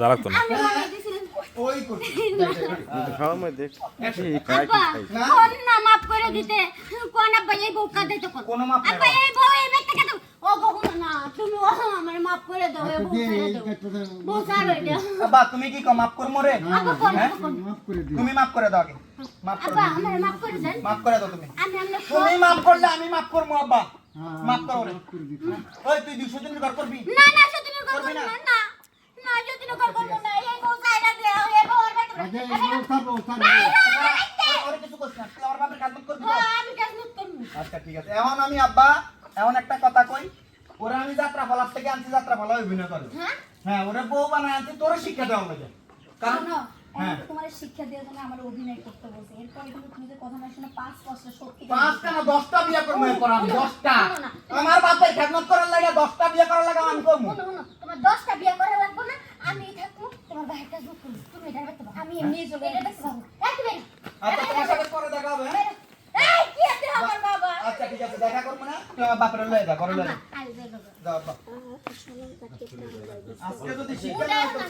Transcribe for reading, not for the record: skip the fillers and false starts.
দাঁড়াতো না খাওয়া মধ্যে না মাফ করে দিতে কোন আব্বা এই বউ কাঁদে তো কোন আব্বা এই বউ এই ব্যক্তিকে তো ও কখনো না তুমি আমার মাফ করে দাও এই বউ ছেড়ে দাও বউ ছাড়ো এটা আব্বা তুমি কি কো মাফ করমু রে আব্বা কোন মাফ করে দিও তুমি মাফ করে দাও আগে মাফ করে আব্বা আমার মাফ করে দেন মাফ করে দাও তুমি আমি তুমি মাফ করলে আমি মাফ করমু আব্বা মাফ করো রে ওই তুই 200 দিন ঘর করবি না না সত্যি করব না না না যদি না করব না এই বউ ছাইরা দাও এই বউ আর বেটা আগে এই বউ ছাড়ো ওরে কিছু কইছ না তুই আমার বাপের খাদমত করবি আমি কাজ করব আচ্ছা ঠিক আছে এখন আমি আব্বা এমন একটা কথা কই ওরে আমি যাত্রা ফলার থেকে আনছি যাত্রা ফলা অভিনয় করে হ্যাঁ হ্যাঁ ওরে বউ বানায় আনছি তোর শিক্ষা দেওয়া লাগে কারণ হ্যাঁ তোমার শিক্ষা দেওয়ার জন্য আমার অভিনয় করতে বলছে এরপর কিন্তু তুমি যে কথা না শুনে 5 বছর সত্যি 5টা না 10টা বিয়ে করব এরপর আমি 10টা আমার বাপের খেদমত করার লাগে 10টা বিয়ে করার লাগে আমি করব তোমার 10টা বিয়ে করা লাগবে না আমি থাকবো তোমার ভাইয়ের কাজ করব তুমি এটা দেখতে পারো আমি এমনি চলে এটা দেখতে পারবো একদম আচ্ছা তোমার সাথে পরে দেখা হবে হ্যাঁ এই কি আছে আমার বাবা আচ্ছা ঠিক আছে দেখা করব না তুই আমার বাপের লয়ে যা করে লয়ে যা আই যাই বাবা যা বাবা আজকে যদি শিক্ষা না হয় তো